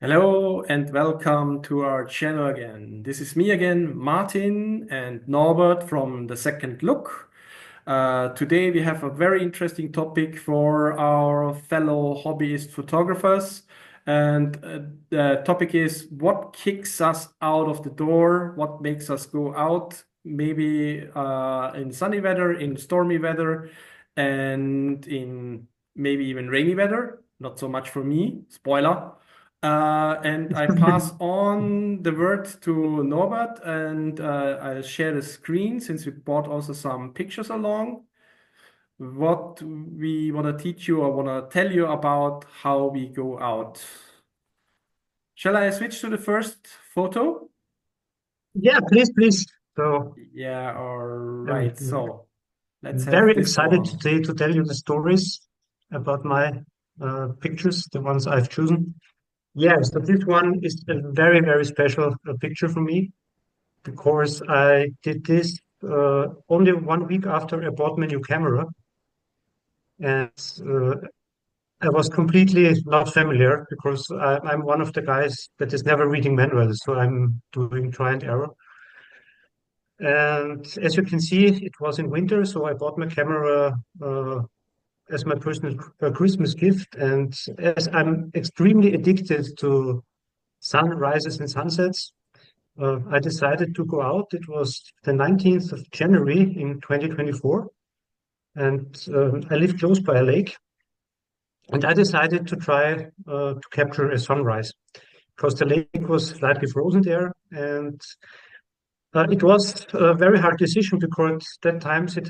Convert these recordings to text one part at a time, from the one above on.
Hello and welcome to our channel again. This is me again, Martin and Norbert from The Second Look. Today we have a very interesting topic for our fellow hobbyist photographers. And the topic is what kicks us out of the door, what makes us go out, maybe in sunny weather, in stormy weather, and in maybe even rainy weather. Not so much for me, spoiler. And I pass on the word to Norbert, and I'll share the screen since we brought also some pictures along. What we want to teach you or want to tell you about how we go out. Shall I switch to the first photo? Yeah, please. So Yeah, all I'm right. So let's have very this excited one. today to tell you the stories about my pictures, the ones I've chosen. Yeah, so this one is a very special picture for me because I did this only 1 week after I bought my new camera, and I was completely not familiar because I'm one of the guys that is never reading manuals, so I'm doing try and error. And as you can see, it was in winter, so I bought my camera as my personal Christmas gift. And as I'm extremely addicted to sunrises and sunsets, I decided to go out. It was the 19th of January in 2024, and I live close by a lake. And I decided to try to capture a sunrise because the lake was slightly frozen there, and it was a very hard decision because that times it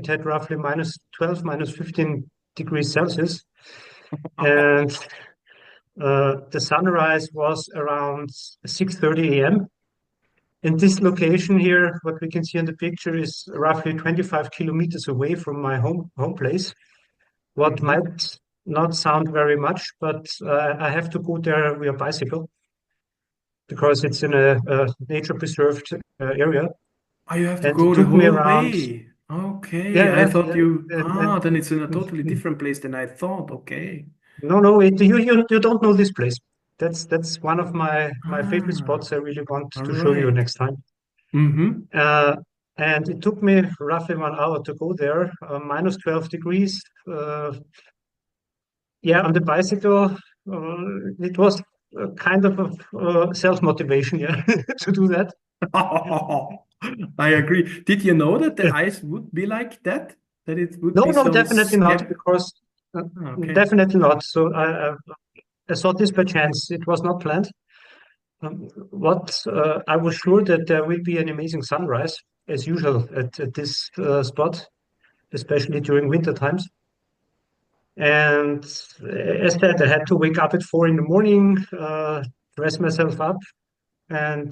had roughly minus 12, minus 15 degrees Celsius, and the sunrise was around 6:30 a.m. And this location here, what we can see in the picture, is roughly 25 kilometers away from my home place. What Mhm. might not sound very much, but I have to go there via bicycle because it's in a nature preserved area. Oh, you have to And it go the took me whole around, way. Okay, yeah, I yeah, thought yeah. you, And then it's in a totally different place than I thought. Okay. no, you don't know this place. That's one of my favorite Ah, spots. I really want all to show you right. next time. Mm-hmm. Uh, and it took me roughly 1 hour to go there, minus 12 degrees. Yeah, on the bicycle, it was kind of a self-motivation, yeah, to do that. I agree. Did you know that the ice would be like that? That it would No, be no, so definitely not, scary? because Okay. definitely not. So I saw this by chance. It was not planned. What I was sure that there will be an amazing sunrise, as usual, at this spot, especially during winter times. And as said, I had to wake up at 4 in the morning, dress myself up, and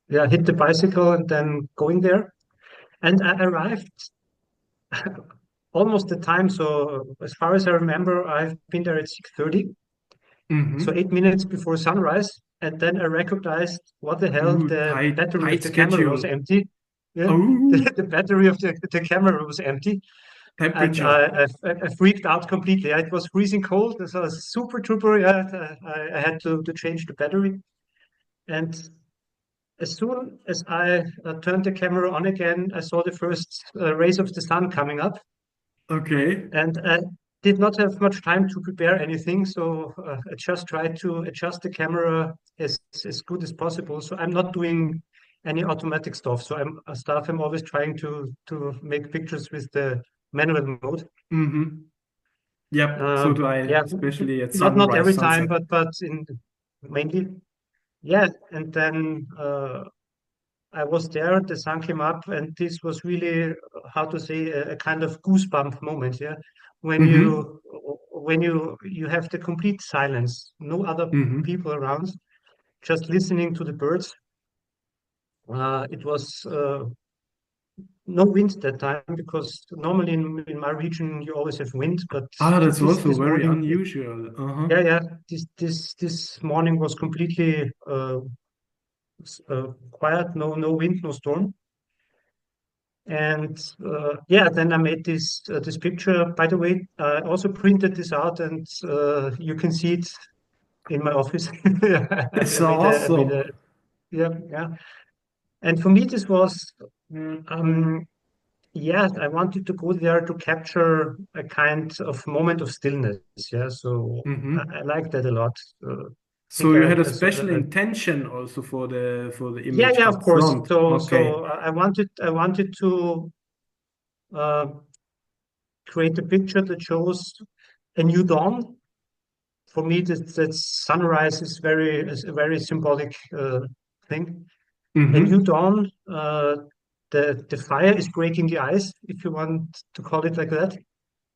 yeah, hit the bicycle and then going there. And I arrived almost the time. So as far as I remember, I've been there at 6:30, so Mm-hmm. 8 minutes before sunrise. And then I recognized what the hell, Ooh, the battery of tight the camera was schedule. empty. Yeah, Oh, the battery of the camera was empty, and temperature. I freaked out completely. It was freezing cold, so I was super trooper. Yeah, I had to change the battery, and as soon as I turned the camera on again, I saw the first rays of the sun coming up, Okay. and I did not have much time to prepare anything. So I just tried to adjust the camera as good as possible. So I'm not doing any automatic stuff. So I'm always trying to make pictures with the manual mode. Mm-hmm. Yep. So do I, Yeah, especially at not sunrise, every time, sunset. but in mainly. Yeah, and then I was there. The sun came up, and this was really how to say a kind of goosebump moment. Yeah, when Mm-hmm. you have the complete silence, no other Mm-hmm. people around, just listening to the birds. It was no wind that time because normally in my region you always have wind, but Ah, that's also this very morning, unusual. Uh-huh. yeah, this morning was completely quiet, no wind, no storm. And yeah, then I made this picture. By the way, I also printed this out, and you can see it in my office. It's I made awesome. a yeah, yeah. And for me, this was yeah, I wanted to go there to capture a kind of moment of stillness. Yeah, so Hmm. I like that a lot. I So think you had a I saw special intention also for the yeah, image yeah, of up course. front. So Okay. I wanted to uh, create a picture that shows a new dawn. For me, that sunrise is a very symbolic thing. A new Mm-hmm. dawn. The fire is breaking the ice, if you want to call it like that.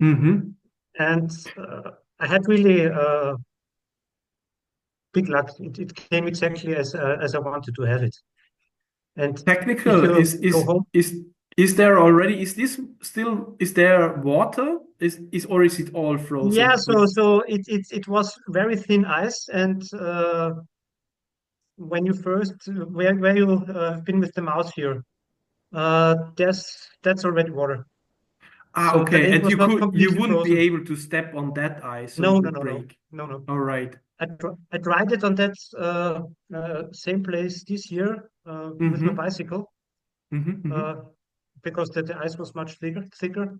Mm-hmm. And I had really big luck. It came exactly as I wanted to have it. And if Technical you go home, is there already is this still is there water is or is it all yeah. frozen? So it was very thin ice, and when you first where you have been with the mouse here, that's already water. Ah, So, but okay. it And was not you completely wouldn't be frozen. able to step on that ice, so No, it no, would no, no, break. no, no. All right. I tried it on that same place this year with my Mm-hmm. bicycle Mm-hmm. Mm-hmm. uh, because the ice was much thicker.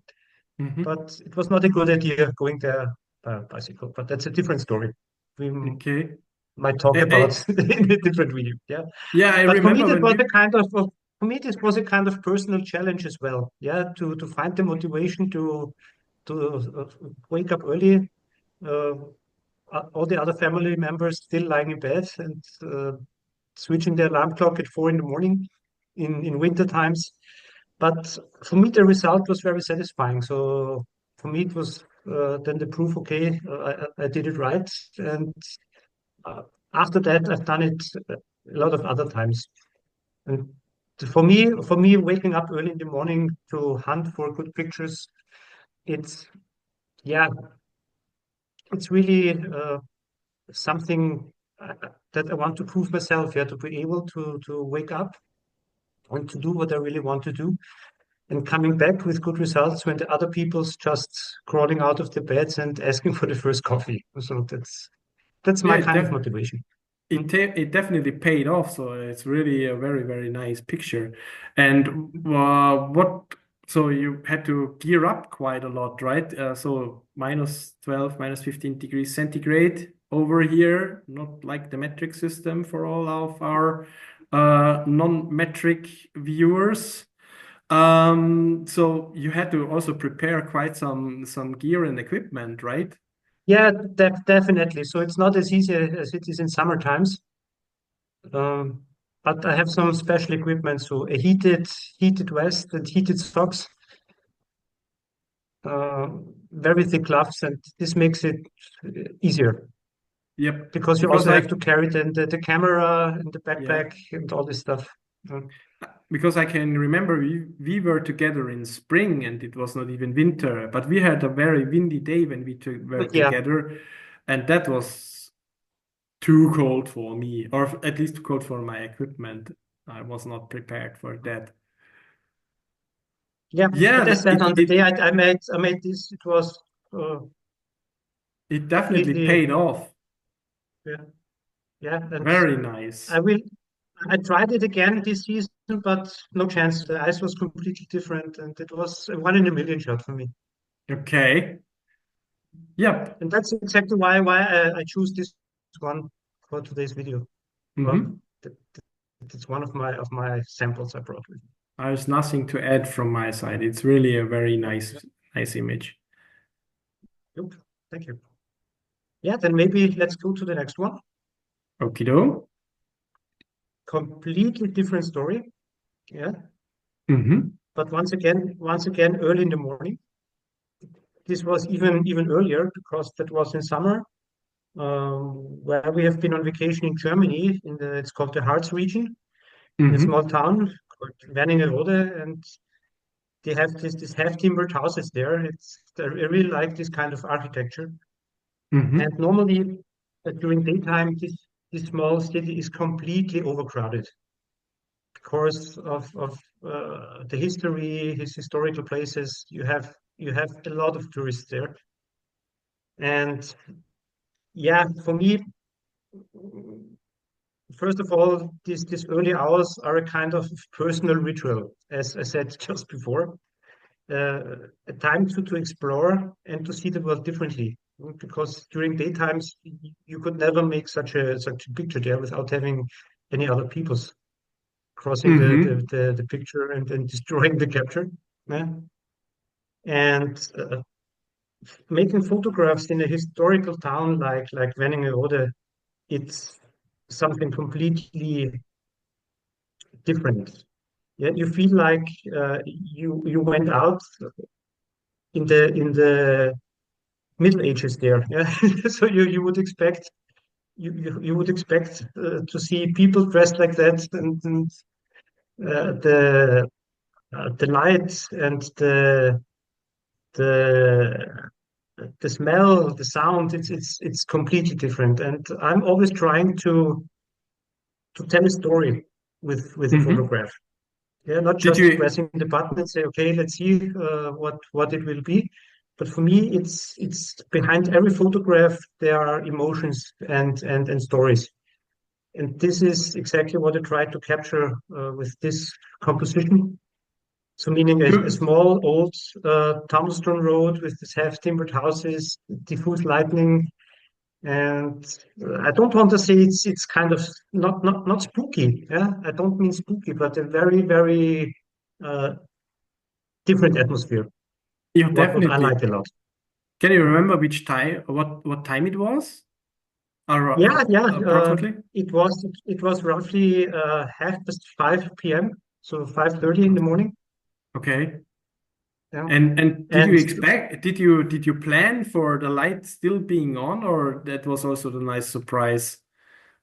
Mm-hmm. But it was not a good idea going there by bicycle. But that's a different story. We Okay. might talk Eh, about eh, in a different video. Yeah. yeah, I But for me, remember that when was a we kind of for me this was a kind of personal challenge as well. Yeah, to find the motivation to wake up early. Uh, all the other family members still lying in bed and switching the alarm clock at 4 in the morning in winter times. But for me, the result was very satisfying. So for me, it was then the proof. Okay, I did it right, and uh, after that, I've done it a lot of other times. And for me, waking up early in the morning to hunt for good pictures, it's yeah, it's really something that I want to prove myself. Yeah, to be able to wake up and to do what I really want to do, and coming back with good results when the other people's just crawling out of their beds and asking for the first coffee. So that's yeah, my kind of motivation. Mm. it definitely paid off. So it's really a very, very nice picture. And so you had to gear up quite a lot, right? So minus 12, minus 15 degrees centigrade over here, not like the metric system for all of our non-metric viewers. So you had to also prepare quite some gear and equipment, right? Yeah, definitely. So it's not as easy as it is in summer times. Um, but I have some special equipment, so a heated vest and heated socks, uh, very thick gloves, and this makes it easier Yep. because you Because also have I to carry the camera and the yeah. backpack and all this stuff. Mm. Because I can remember we were together in spring and it was not even winter, but we had a very windy day when were Yeah, together, and that was too cold for me, or at least too cold for my equipment. I was not prepared for that. yeah. Yeah, But as said, on the day I made this, it was uh, it definitely completely paid off. yeah, yeah. And Very I nice. will. I tried it again this season, but no chance. The ice was completely different, and it was a 1 in a million shot for me. Okay. Yep. And that's exactly why I choose this one for today's video. Well, Hmm. it's one of my samples I brought with me. There's nothing to add from my side. It's really a very Yeah. nice image. Yep. Thank you. Yeah, then maybe let's go to the next one. Okido. Completely different story. Yeah. Hmm. But once again, early in the morning. This was even earlier because that was in summer, where we have been on vacation in Germany. It's called the Harz region, in a small Hmm. town called Wernigerode, and they have this half timbered houses there. I really like this kind of architecture. And Hmm. normally during daytime, this small city is completely overcrowded course of the history, his historical places, you have a lot of tourists there. And yeah, for me, first of all, these early hours are a kind of personal ritual, as I said just before, a time to explore and to see the world differently. Because during daytimes, you could never make such a picture there without having any other people's crossing Mm-hmm. the picture and then destroying the capture. Yeah. And making photographs in a historical town like Wernigerode, it's something completely different. Yeah, you feel like you went out in the Middle Ages there. Yeah, so you would expect you would expect to see people dressed like that, and the lights and the the smell, the sound. It's completely different, and I'm always trying to tell a story with a Mm-hmm. photograph. Yeah, not Did just you pressing the button and say, okay, let's see what it will be. But for me, it's behind every photograph there are emotions and stories. And this is exactly what I tried to capture with this composition. So, meaning a you small old cobblestone road with these half timbered houses, diffuse lighting, and I don't want to say it's kind of not spooky. Yeah, I don't mean spooky, but a very uh, different atmosphere. you What I definitely like a lot. can you remember which time what time it was? Yeah, yeah. Approximately? It was roughly 5 p.m. So 5:30 in the morning. Okay. Yeah, And did you and expect did you plan for the light still being on, or that was also the nice surprise?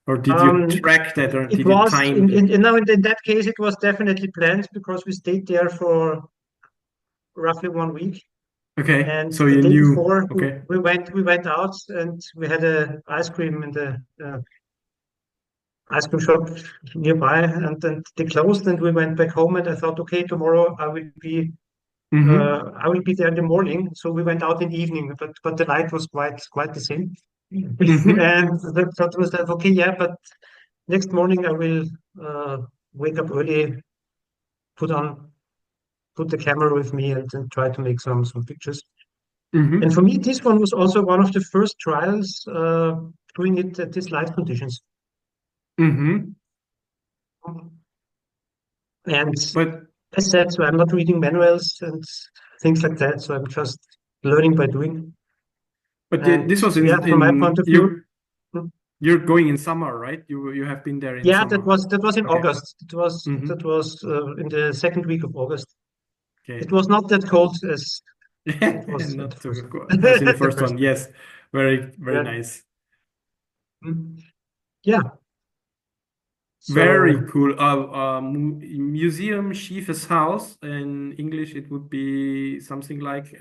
Or did you um, track that, or it did you was time that? now in that case it was definitely planned because we stayed there for roughly 1 week. Okay, And so the you day knew. before, Okay. we went out and we had a ice cream in the ice cream shop nearby, and then they closed, and we went back home. And I thought, okay, tomorrow Mm-hmm. I will be there in the morning. So we went out in the evening, but the light was quite the same. Mm-hmm. And that was like, okay, yeah, but next morning I will uh, wake up early, put on put the camera with me, and try to make some pictures. And Mm-hmm. for me, this one was also one of the first trials doing it at these light conditions. Mm-hmm. And But as said, so I'm not reading manuals and things like that. So I'm just learning by doing. And this was yeah, from my point in of view, mm, you're going in summer, right? You have been there in yeah, summer. that was in Okay. August. That Mm-hmm. was in the second week of August. It Okay. was not that cold as it was at the Not so first good as in the the first first one. week. Yes. Very Yeah. nice. Mm. Yeah. Very So cool. Museum Schiefes House. In English, it would be something like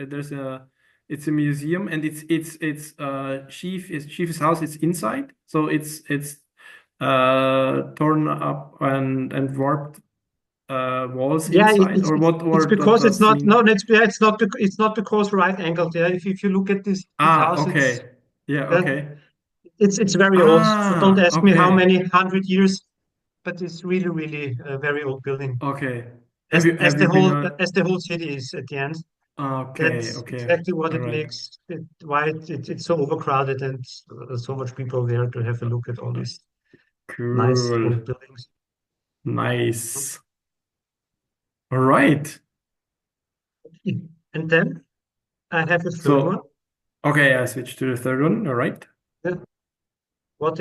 it's a museum, and it's Schiefes House. It's inside, so it's torn up and warped walls yeah, inside, or it's what because it's does not no, mean? it's not because right angled. Yeah, if you look at this Ah, house, okay. Yeah, uh, okay. it's very old. So don't Ah, ask me how okay. many 100 years, but it's really a very old building. Okay. As Have you been on? as the whole city is at the end. Okay, That's okay. exactly what All it right. makes it why it's so overcrowded and so much people there to have a look at all these nice Cool. old buildings. Nice. All right. And then I have a third one. So, okay, I switched to the third one. All right. Yeah. What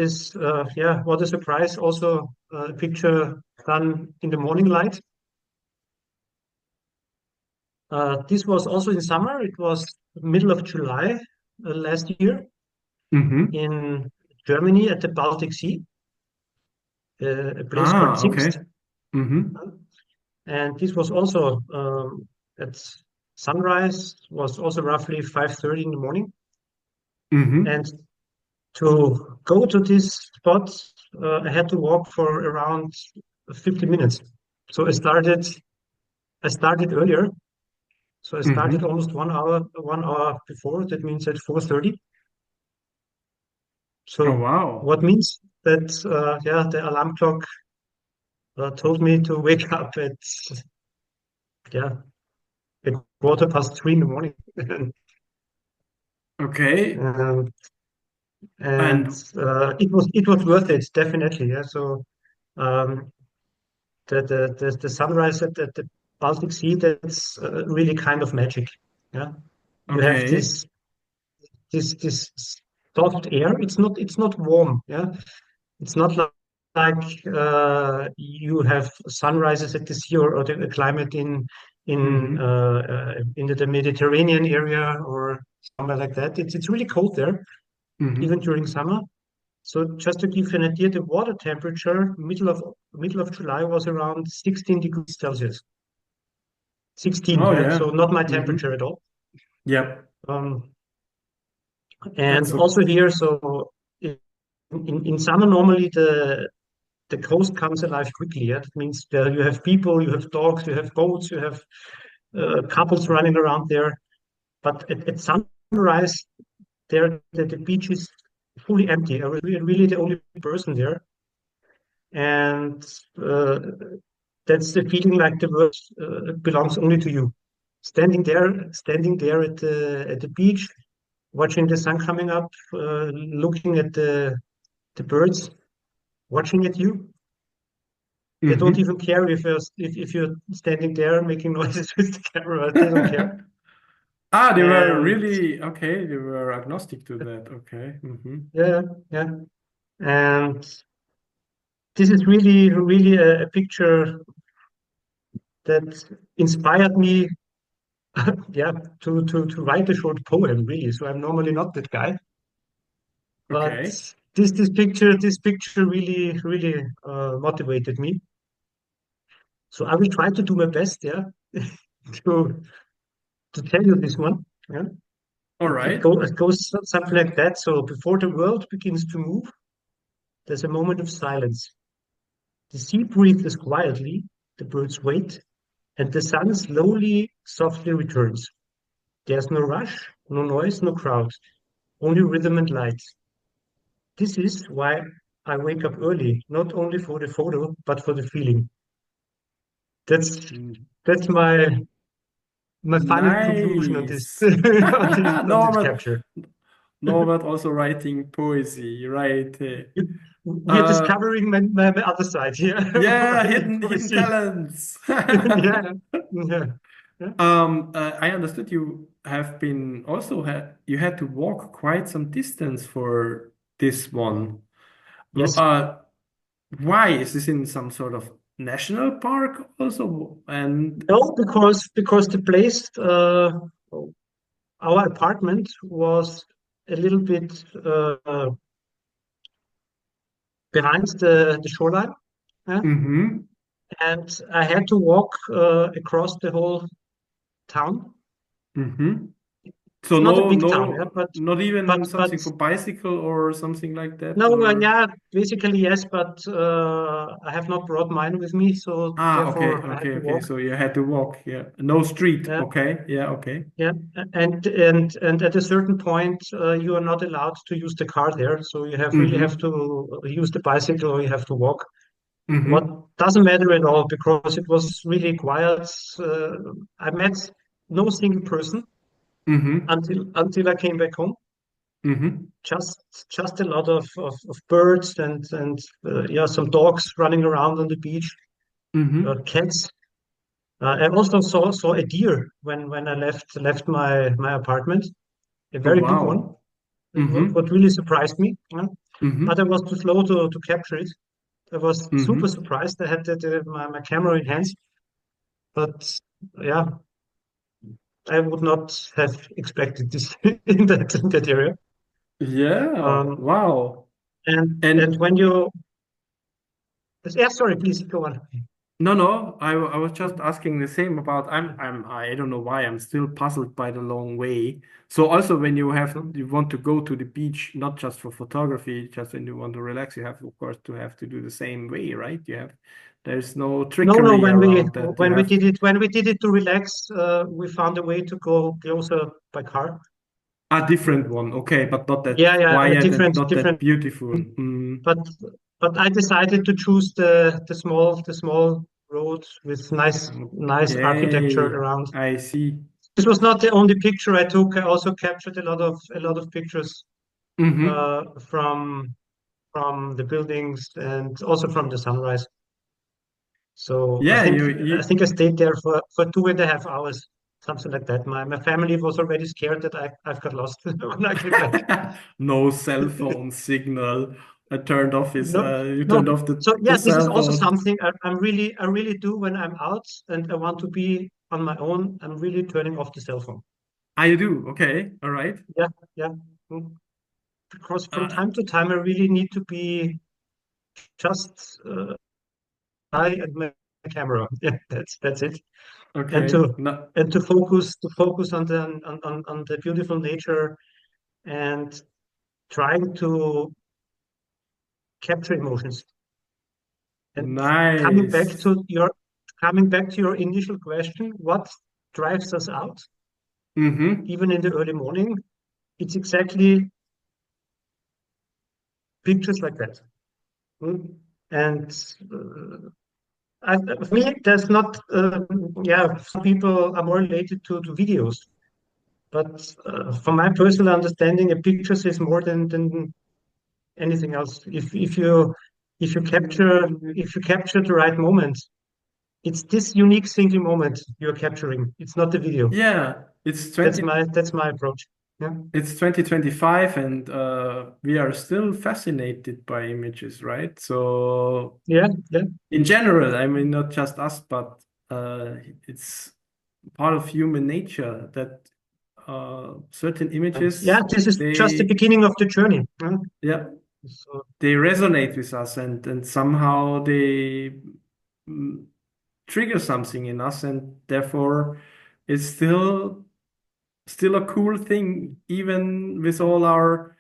a surprise. Also, a picture done in the morning light. This was also in summer. It was middle of July last year Mm-hmm. in Germany at the Baltic Sea, a place called Ah, Zingst. okay. Mm-hmm. And this was also at sunrise, was also roughly 5:30 in the morning. Mm-hmm. And to go to this spot, I had to walk for around 50 minutes. So I started earlier. So I started Mm-hmm. almost 1 hour before. That means at 4:30. Oh, So wow. what means that yeah, the alarm clock told me to wake up at yeah at 3:15 in the morning. Okay. Um, and And it was worth it, definitely. Yeah. So um, the sunrise at the Baltic Sea, that's really kind of magic. Yeah. You have okay. this soft air. It's not warm. Yeah. It's not like you have sunrises at the sea, or the climate Mm-hmm. in the Mediterranean area or somewhere like that. It's really cold there, even Mm-hmm. during summer. So just to give you an idea, the water temperature middle of July was around 16 degrees Celsius. 16, Oh, yeah. So yeah. not my Mm-hmm. temperature at all. Yep. Um, and That's a, also here, so in summer normally the coast comes alive quickly. Yeah? That means there you have people, you have dogs, you have boats, you have couples running around there. But at sunrise, there the beach is fully empty. I was really the only person there, and uh, that's the feeling like the world belongs only to you. Standing there at the beach, watching the sun coming up, looking at the birds, watching at you. They don't mm-hmm. even care if you're standing there making noises with the camera. They don't care. Ah, they were And really okay. They were agnostic to that. Okay. Mm-hmm. yeah, yeah. And this is really a picture that inspired me, yeah, to write a short poem, really. So I'm normally not that guy, but Okay. this picture really motivated me. So I will try to do my best, yeah, to to tell you this one. Yeah. All It right. goes something like that. So before the world begins to move, there's a moment of silence. The sea breathes quietly, the birds wait, and the sun slowly, softly returns. There's no rush, no noise, no crowd, only rhythm and light. This is why I wake up early, not only for the photo, but for the feeling. That's Mm. that's my final conclusion on this Nice. on this Norbert, capture. Norbert also writing poesy, right? We're Uh, discovering my other side here, yeah, writing hidden poesy. talents. Yeah, yeah, yeah. I understood you have been also had you had to walk quite some distance for this one. Yes. Uh, why is this in some sort of national park also? And No, because the place, our apartment was a little bit behind the shoreline, yeah? mm-hmm, And I had to walk across the whole town. mm-hmm. So It's not a no, big town, yeah, no, not even but something for bicycle or something like that, no, or yeah, basically yes, but I have not brought mine with me, so ah, okay, therefore I had okay, to okay. walk. So you had to walk, yeah. No street, Yeah, okay, yeah, okay. yeah, and at a certain point, you are not allowed to use the car there, so you have Mm-hmm, to use the bicycle or you have to walk. What mm-hmm, doesn't matter at all because it was really quiet. Uh, I met no single person mm-hmm, until I came back home. mm-hmm, Just a lot of birds and yeah, some dogs running around on the beach, mm-hmm. cats. I also saw a deer when I left my apartment, a Oh, very big one. wow. Mm-hmm, What really surprised me, yeah. But mm-hmm, I was too slow to capture it. I was super mm-hmm. surprised. I had my camera in hands, but yeah, I would not have expected this in that area. Yeah, Um, wow. and And when you, yeah, sorry, please go on. no, no, I was just asking the same about I don't know why I'm still puzzled by the long way. So also when you want to go to the beach, not just for photography, just when you want to relax, you have of course to have to do the same way, right? You have There's no No, no. trickery around that. You have When we did it to relax, we found a way to go closer by car. a different one, okay, but not that Yeah, yeah, a quiet and not that different. beautiful. Mm, But I decided to choose the small road with nice architecture okay, around. I see. This was not the only picture I took. I also captured a lot of pictures Mm-hmm. from the buildings and also from the sunrise. So Yeah, I think I stayed there for 2.5 hours, something like that. My family was already scared that I've got lost when I came back. no cell phone signal. I turned off his. No, You no. turned off So the yeah, this is cell also phone. something I really do when I'm out and I want to be on my own. I'm really turning off the cell phone. I do. Okay, all right. Yeah, yeah. Mm. Because from Uh, time to time I really need to be just I and my camera. Yeah, that's it. And okay. No. to focus on on the beautiful nature and trying to capture emotions. And Nice. coming back to your initial question, what drives us out, Mm-hmm. even in the early morning? It's exactly pictures like that. Mm. And for me, there's not. Yeah, some people are more related to videos, but from my personal understanding, a picture is more than anything else. If you capture the right moment, it's this unique single moment you're capturing. It's not the video. Yeah, That's my approach. Yeah, it's 2025 and we are still fascinated by images, right? So yeah, yeah, in general, I mean not just us, but it's part of human nature that certain yeah. images This is just the they beginning of the journey. Huh? yeah, So they resonate with us and somehow they mm, trigger something in us and therefore it's still a cool thing even with all our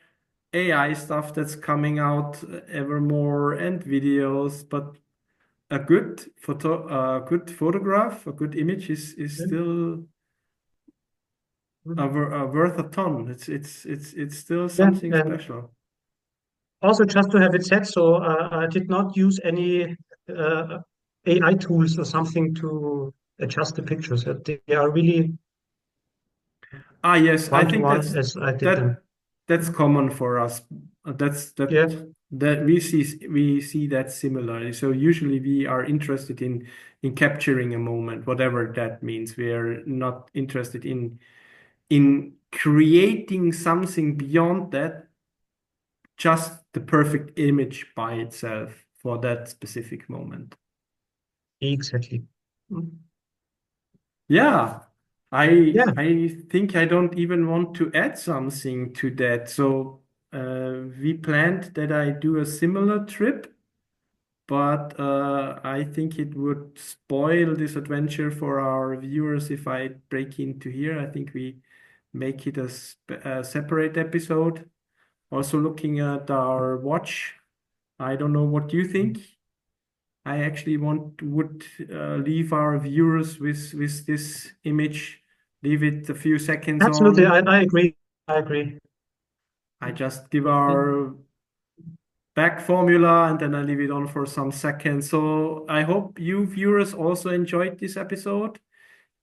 AI stuff that's coming out ever more and videos, but a good photograph, a good image is yeah, still worth a ton. It's still yeah. something And special. also just to have it said, so I did not use any uh, AI tools or something to adjust the pictures. They are really Ah, yes, I one to think one as I did them. that's common for us. That's Yeah, that we see that similarly. So usually we are interested in capturing a moment, whatever that means. We are not interested in creating something beyond that, just the perfect image by itself for that specific moment. exactly. Mm. Yeah, Yeah, I think I don't even want to add something to that. So we planned that I do a similar trip, but I think it would spoil this adventure for our viewers if I break into here. I think we make it a separate episode. Also looking at our watch, I don't know what you think. I actually want would leave our viewers with this image, leave it a few seconds absolutely. on. I agree. I agree. I just give Mm. our back formula and then I leave it on for some seconds. So I hope you viewers also enjoyed this episode.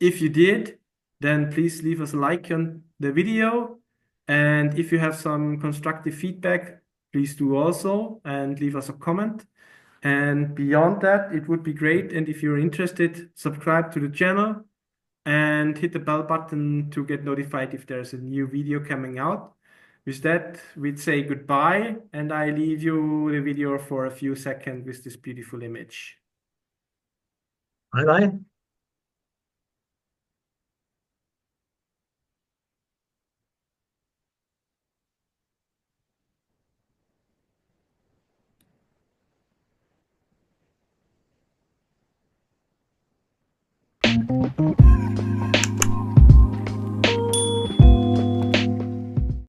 If you did, then please leave us a like on the video. And if you have some constructive feedback, please do also and leave us a comment. And beyond that, it would be great. And if you're interested, subscribe to the channel and hit the bell button to get notified if there's a new video coming out. With that, we'd say goodbye, and I leave you the video for a few seconds with this beautiful image. Bye bye.